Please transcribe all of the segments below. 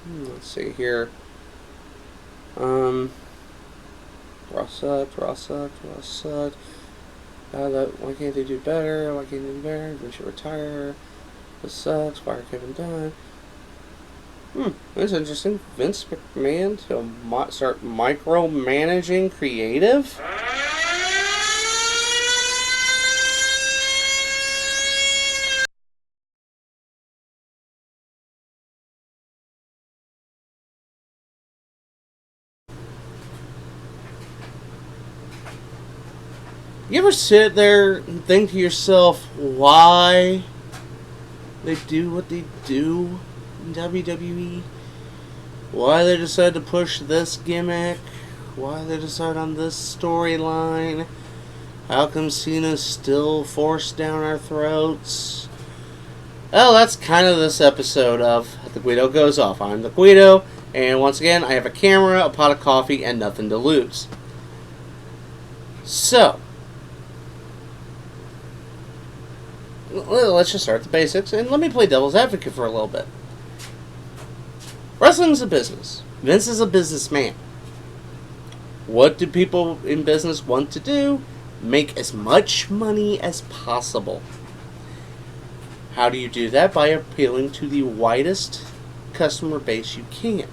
Let's see here. Raw sucked. Why can't they do better? Why can't they do better? They should retire. This sucks. Fire Kevin Dunn. That's interesting. Vince McMahon to start micromanaging creative? You ever sit there and think to yourself why they do what they do in WWE? Why they decide to push this gimmick? Why they decide on this storyline? How come Cena's still forced down our throats? Well, that's kind of this episode of The Guido Goes Off. I'm the Guido, and once again, I have a camera, a pot of coffee, and nothing to lose. So, let's just start at the basics, and let me play devil's advocate for a little bit. Wrestling's a business. Vince is a businessman. What do people in business want to do? Make as much money as possible. How do you do that? By appealing to the widest customer base you can.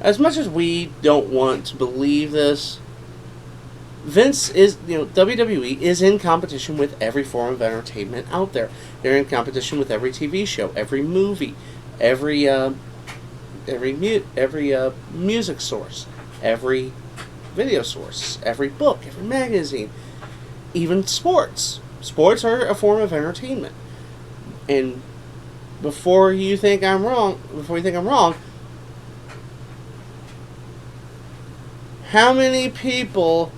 As much as we don't want to believe this, Vince is, WWE is in competition with every form of entertainment out there. They're in competition with every TV show, every movie, every music source, every video source, every book, every magazine, even sports. Sports are a form of entertainment. And before you think I'm wrong, how many people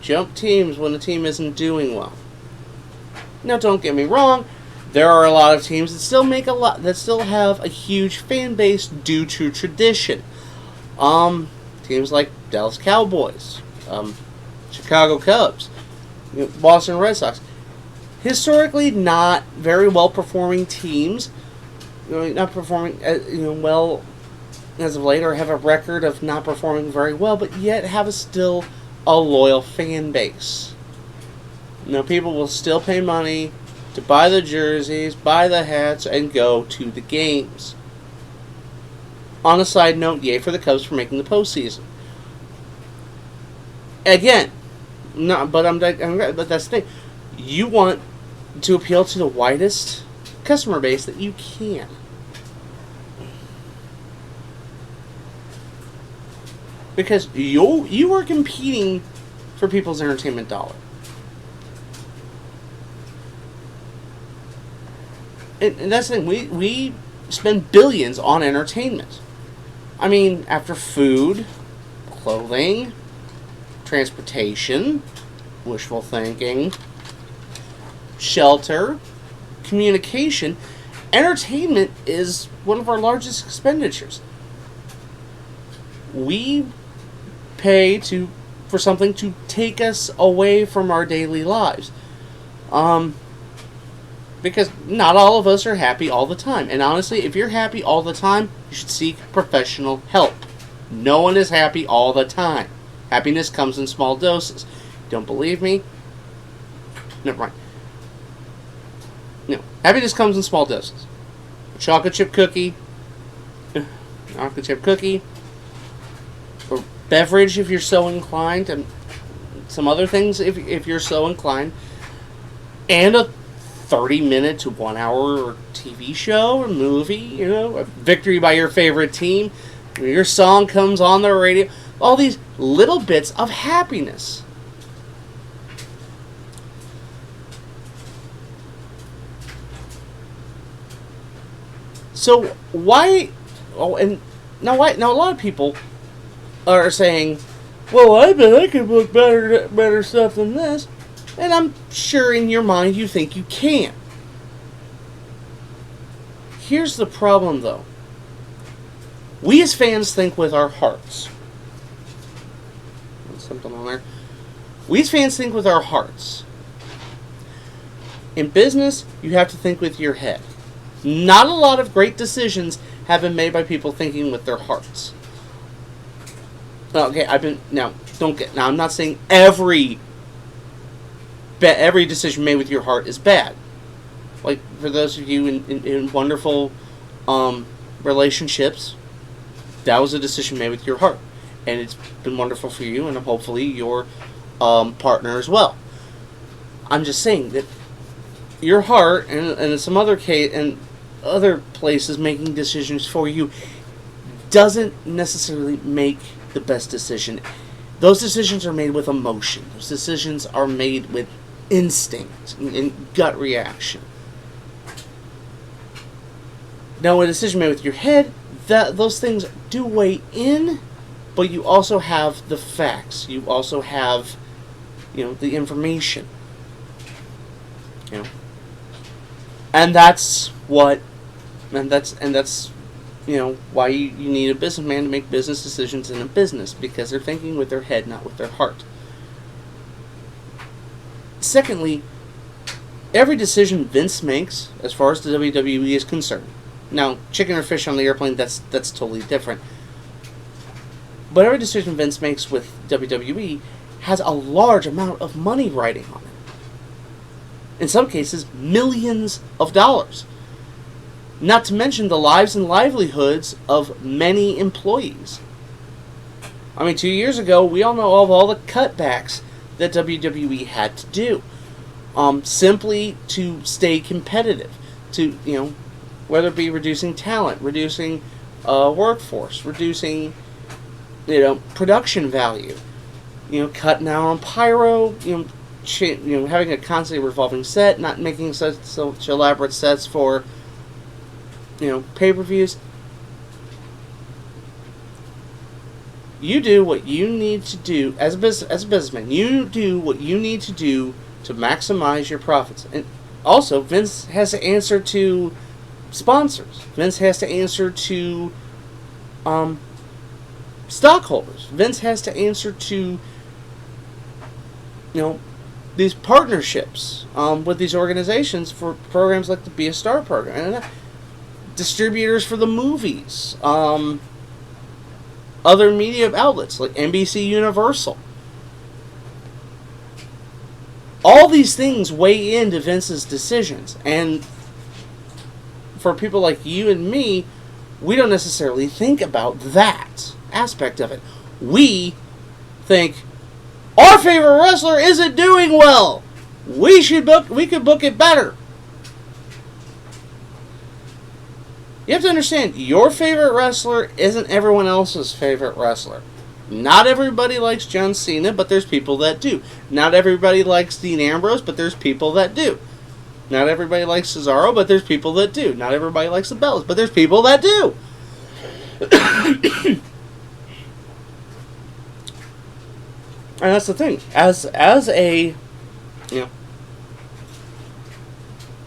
jump teams when the team isn't doing well? Now, don't get me wrong. There are a lot of teams that still have a huge fan base due to tradition. Teams like Dallas Cowboys, Chicago Cubs, Boston Red Sox. Historically, not very well performing teams. Not performing well as of late, or have a record of not performing very well, but yet have still a loyal fan base. People will still pay money to buy the jerseys, buy the hats, and go to the games. On a side note, yay for the Cubs for making the postseason. Again, but that's the thing. You want to appeal to the widest customer base that you can. Because you are competing for people's entertainment dollar. And that's the thing. We spend billions on entertainment. I mean, after food, clothing, transportation, wishful thinking, shelter, communication, entertainment is one of our largest expenditures. We pay for something to take us away from our daily lives. Because not all of us are happy all the time. And honestly, if you're happy all the time, you should seek professional help. No one is happy all the time. Happiness comes in small doses. Don't believe me? Never mind. No. Happiness comes in small doses. Chocolate chip cookie. Or beverage if you're so inclined. And some other things if you're so inclined. And a 30-minute to 1 hour TV show or movie, a victory by your favorite team, your song comes on the radio, all these little bits of happiness. So why? Oh, and now a lot of people are saying, "Well, I bet I could book better stuff than this." And I'm sure in your mind you think you can. Here's the problem, though. We as fans think with our hearts. There's something on there. We as fans think with our hearts. In business, you have to think with your head. Not a lot of great decisions have been made by people thinking with their hearts. Okay, now. I'm not saying every decision made with your heart is bad. Like for those of you in wonderful relationships, that was a decision made with your heart, and it's been wonderful for you, and hopefully your partner as well. I'm just saying that your heart and in some other case and other places making decisions for you doesn't necessarily make the best decision. Those decisions are made with emotion. Those decisions are made with instinct and gut reaction. Now, a decision made with your head, those things do weigh in, but you also have the facts. You also have, the information. And that's why you need a businessman to make business decisions in a business, because they're thinking with their head, not with their heart. Secondly, every decision Vince makes, as far as the WWE is concerned, now chicken or fish on the airplane, that's totally different. But every decision Vince makes with WWE has a large amount of money riding on it. In some cases, millions of dollars. Not to mention the lives and livelihoods of many employees. 2 years ago, we all know of all the cutbacks that WWE had to do. Simply to stay competitive. To, whether it be reducing talent, reducing workforce, reducing, production value. Cutting out on pyro, having a constantly revolving set, not making such elaborate sets for pay-per-views. You do what you need to do as a businessman. You do what you need to do to maximize your profits. And also, Vince has to answer to sponsors. Vince has to answer to stockholders. Vince has to answer to these partnerships with these organizations for programs like the Be a Star program. And distributors for the movies, other media outlets like NBC Universal. All these things weigh into Vince's decisions, and for people like you and me, we don't necessarily think about that aspect of it. We think our favorite wrestler isn't doing well. We could book it better. You have to understand, your favorite wrestler isn't everyone else's favorite wrestler. Not everybody likes John Cena, but there's people that do. Not everybody likes Dean Ambrose, but there's people that do. Not everybody likes Cesaro, but there's people that do. Not everybody likes the Bellas, but there's people that do. And that's the thing. As a, in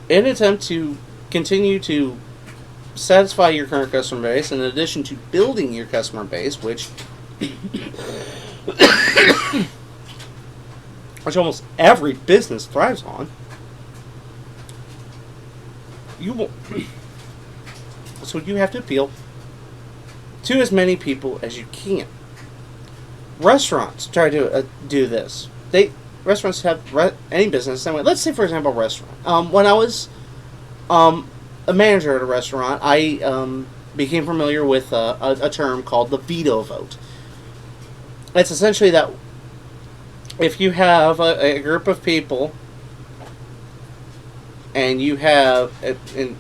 an attempt to continue to satisfy your current customer base, in addition to building your customer base, which almost every business thrives on, so you have to appeal to as many people as you can. Restaurants try to do this. Restaurants have any business. Let's say, for example, a restaurant. When I was a manager at a restaurant, I became familiar with a term called the veto vote. It's essentially that if you have a group of people and and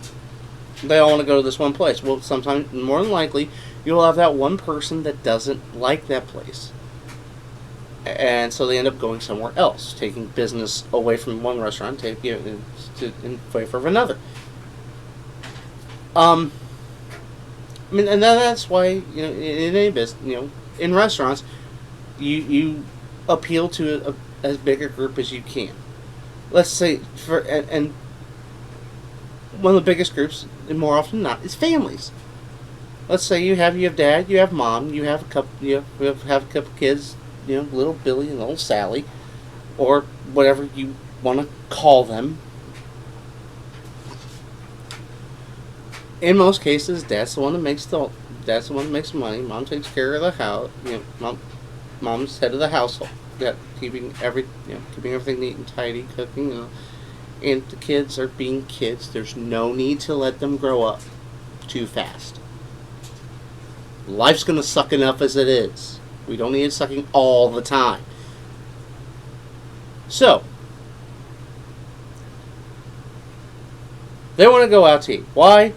they all want to go to this one place, well, sometimes, more than likely, you'll have that one person that doesn't like that place. And so they end up going somewhere else, taking business away from one restaurant, taking it in favor of another. And that's why, in any business, in restaurants, you appeal to as big a group as you can. Let's say, and one of the biggest groups, and more often than not, is families. Let's say you have dad, you have mom, you have a couple kids, little Billy and little Sally, or whatever you want to call them. in most cases, that's the one that makes the money. Mom takes care of the house. Mom's head of the household. Yeah, keeping everything neat and tidy, cooking. And the kids are being kids. There's no need to let them grow up too fast. Life's gonna suck enough as it is. We don't need it sucking all the time. So, they want to go out to eat. Why?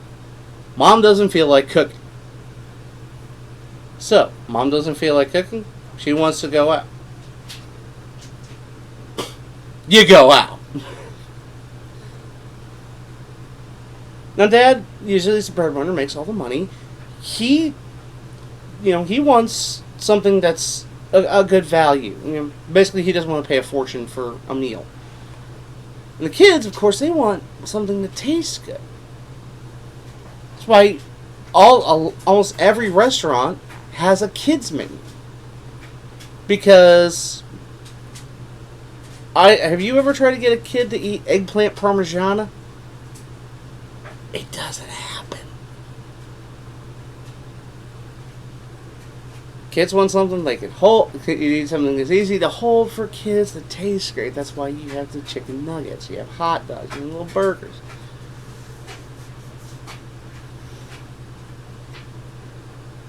Mom doesn't feel like cooking. So, Mom doesn't feel like cooking. She wants to go out. You go out. Now, Dad usually is the breadwinner, makes all the money. He wants something that's a good value. Basically, he doesn't want to pay a fortune for a meal. And the kids, of course, they want something that tastes good. That's why almost every restaurant has a kids menu. Because have you ever tried to get a kid to eat eggplant parmigiana? It doesn't happen. Kids want something they can hold. You need something that's easy to hold for kids that tastes great. That's why you have the chicken nuggets. You have hot dogs and little burgers.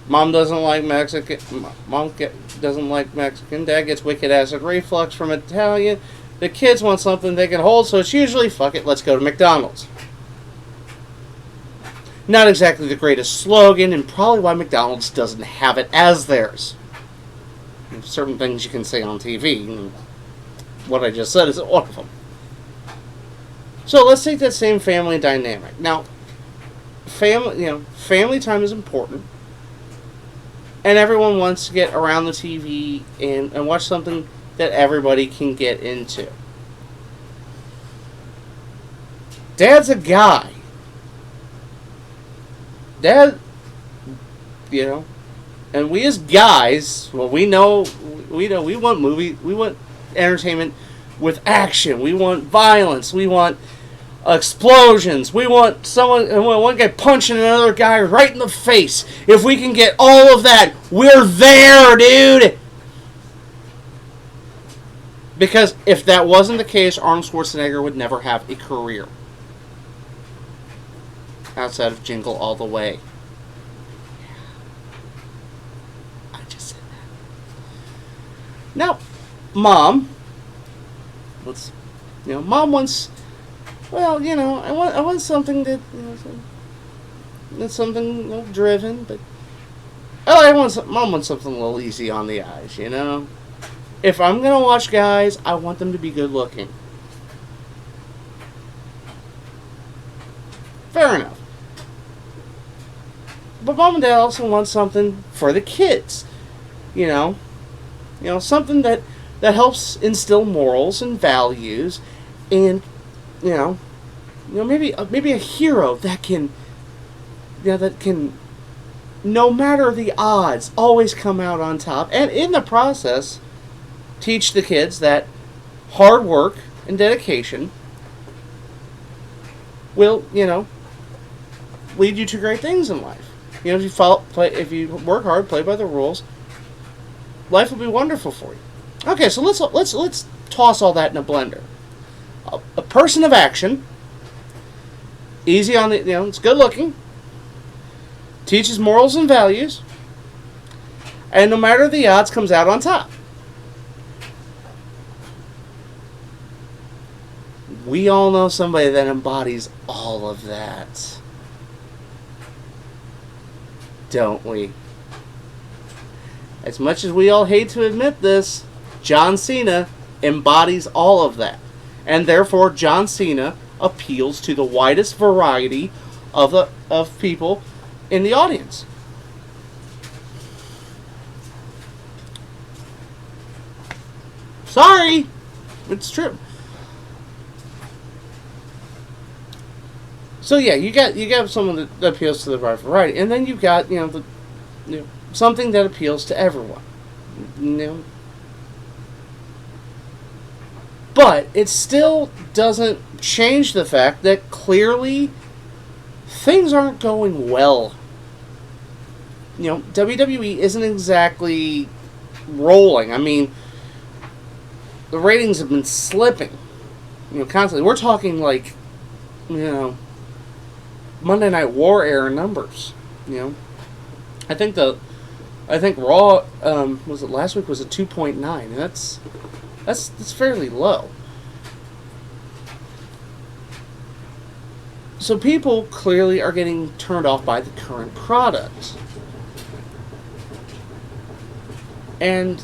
Mom doesn't like Mexican. Doesn't like Mexican. Dad gets wicked acid reflux from Italian. The kids want something they can hold, so it's usually, fuck it, let's go to McDonald's. Not exactly the greatest slogan, and probably why McDonald's doesn't have it as theirs. There's certain things you can say on TV, and what I just said is one of them. So let's take that same family dynamic. Now, family time is important, and everyone wants to get around the TV and watch something that everybody can get into. Dad's a guy. Dad, and we as guys, well, we want we want entertainment with action. We want violence. We want explosions. We want one guy punching another guy right in the face. If we can get all of that, we're there, dude. Because if that wasn't the case, Arnold Schwarzenegger would never have a career outside of Jingle All the Way. I just said that. Now, Mom, Mom wants, I want something that, that's something driven, but Mom wants something a little easy on the eyes, If I'm gonna watch guys, I want them to be good looking. Fair enough. But Mom and Dad also want something for the kids. Something that helps instill morals and values, and maybe a hero that can no matter the odds always come out on top, and in the process teach the kids that hard work and dedication will lead you to great things in life. If you work hard, play by the rules, life will be wonderful for you. Okay, so let's toss all that in a blender. A person of action, easy on the, it's good looking, teaches morals and values, and no matter the odds, comes out on top. We all know somebody that embodies all of that. Don't we? As much as we all hate to admit this, John Cena embodies all of that. And therefore, John Cena appeals to the widest variety of people in the audience. Sorry, it's true. So yeah, you got someone that appeals to the wide variety, and then you've got something that appeals to everyone. But it still doesn't change the fact that clearly things aren't going well. WWE isn't exactly rolling. I mean, the ratings have been slipping, constantly. We're talking like, Monday Night War era numbers. I think Raw was it last week was a 2.9, and that's fairly low. So people clearly are getting turned off by the current product. And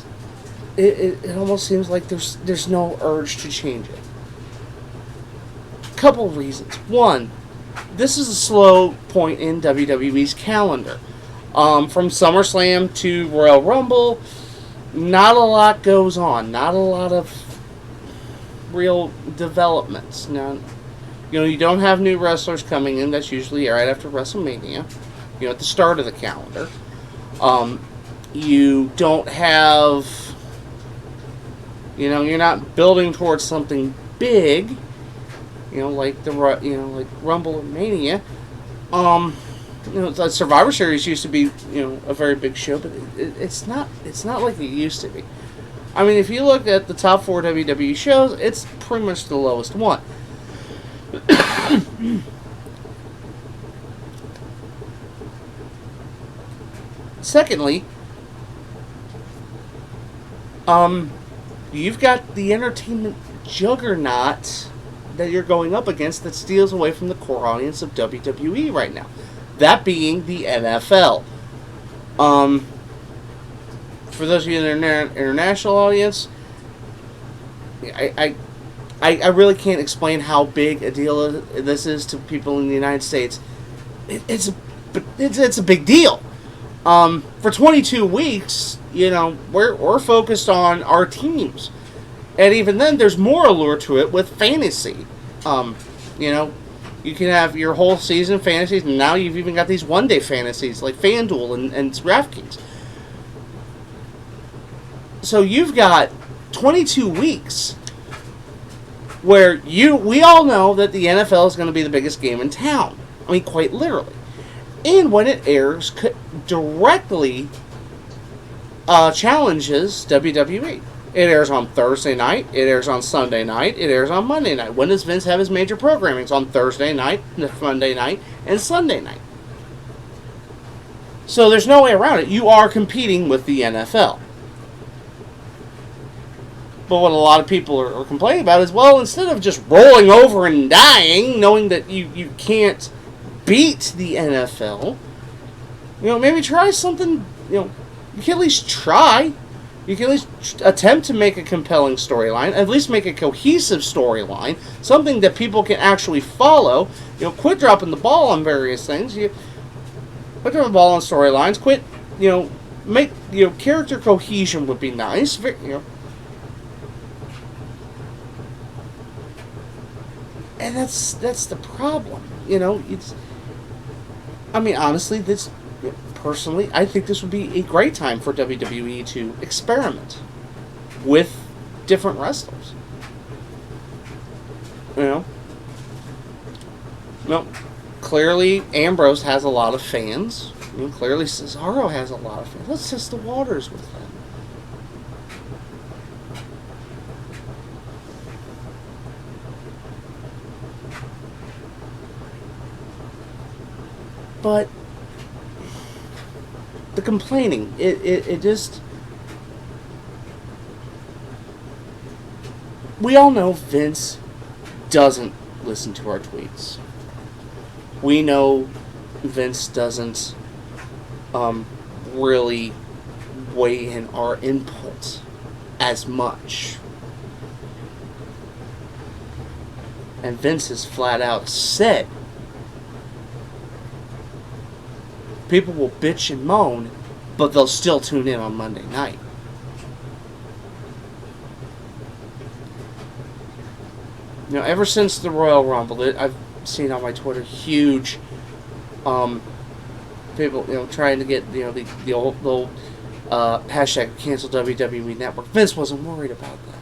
it almost seems like there's no urge to change it. Couple reasons. One, this is a slow point in WWE's calendar. From SummerSlam to Royal Rumble, not a lot goes on. Not a lot of real developments. Now, you don't have new wrestlers coming in. That's usually right after WrestleMania, at the start of the calendar. You don't have, you're not building towards something big, like like Rumble or Mania. The Survivor Series used to be, a very big show, but it's not like it used to be. I mean, if you look at the top 4 WWE shows, it's pretty much the lowest one. Secondly, you've got the entertainment juggernaut that you're going up against that steals away from the core audience of WWE right now. That being the NFL. For those of you in the international audience, I really can't explain how big a deal this is to people in the United States. It's a big deal. For 22 weeks, we're focused on our teams, and even then, there's more allure to it with fantasy. You can have your whole season fantasies, and now you've even got these one-day fantasies like FanDuel and DraftKings. So you've got 22 weeks where we all know that the NFL is going to be the biggest game in town. I mean, quite literally. And when it airs, directly challenges WWE. It airs on Thursday night, it airs on Sunday night, it airs on Monday night. When does Vince have his major programming? It's on Thursday night, Monday night, and Sunday night. So there's no way around it. You are competing with the NFL. But what a lot of people are complaining about is, well, instead of just rolling over and dying, knowing that you can't beat the NFL, maybe try something, you can at least try. You can at least attempt to make a compelling storyline, at least make a cohesive storyline, something that people can actually follow. Quit dropping the ball on various things. Quit dropping the ball on storylines. Quit, make, character cohesion would be nice. And that's the problem. Honestly, personally, I think this would be a great time for WWE to experiment with different wrestlers. Clearly Ambrose has a lot of fans. Clearly Cesaro has a lot of fans. Let's test the waters with them. But the complaining, it just... We all know Vince doesn't listen to our tweets. We know Vince doesn't really weigh in our input as much. And Vince has flat out said, people will bitch and moan, but they'll still tune in on Monday night. Ever since the Royal Rumble, I've seen on my Twitter huge people, trying to get the old hashtag cancel WWE Network. Vince wasn't worried about that.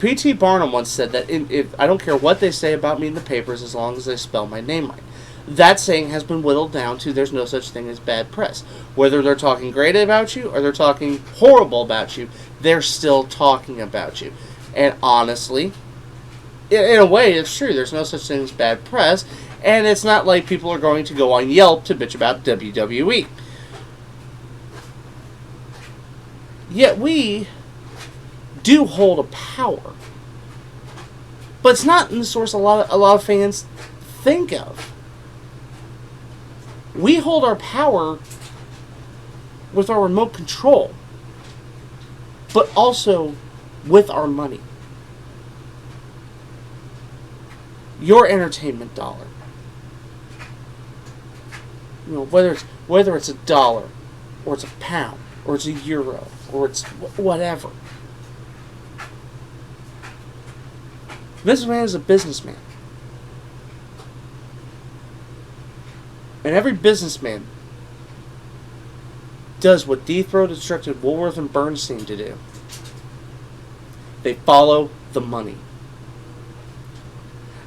P.T. Barnum once said that if I don't care what they say about me in the papers as long as they spell my name right. That saying has been whittled down to there's no such thing as bad press. Whether they're talking great about you or they're talking horrible about you, they're still talking about you. And honestly, in a way, it's true. There's no such thing as bad press. And it's not like people are going to go on Yelp to bitch about WWE. Yet we do hold a power. But it's not in the source a lot of fans think of. We hold our power with our remote control, but also with our money. Your entertainment dollar. You know, whether it's $1 or it's £1 or it's €1 or it's whatever. Businessman is a businessman. And every businessman does what Deep Throat instructed Woolworth and Bernstein to do. They follow the money.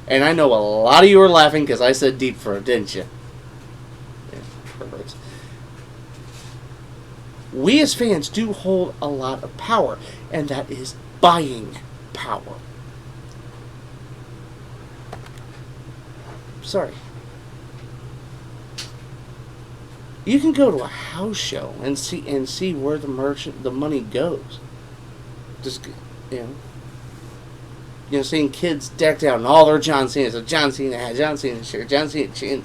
And I know a lot of you are laughing because I said Deep Throat, didn't you? Yeah, perverts. We as fans do hold a lot of power, and that is buying power. Sorry. You can go to a house show and see where the money goes. Just seeing kids decked out in all their John Cena. So John Cena hat, John Cena shirt, John Cena chin.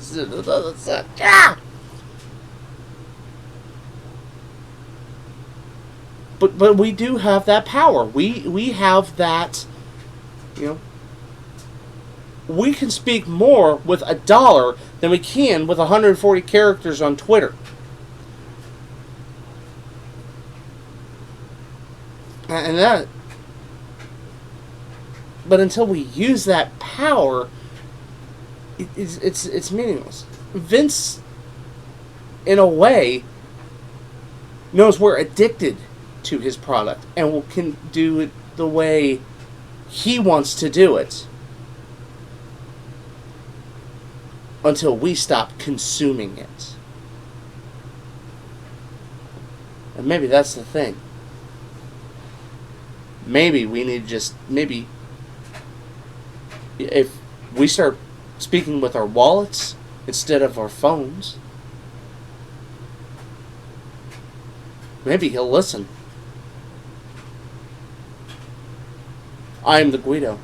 But we do have that power. We have that. We can speak more with $1 than we can with 140 characters on Twitter. And that. But until we use that power, it's meaningless. Vince, in a way, knows we're addicted to his product and can do it the way he wants to do it. Until we stop consuming it. And maybe that's the thing. Maybe we need to if we start speaking with our wallets instead of our phones, maybe he'll listen. I am the Guido.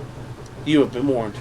You have been warned.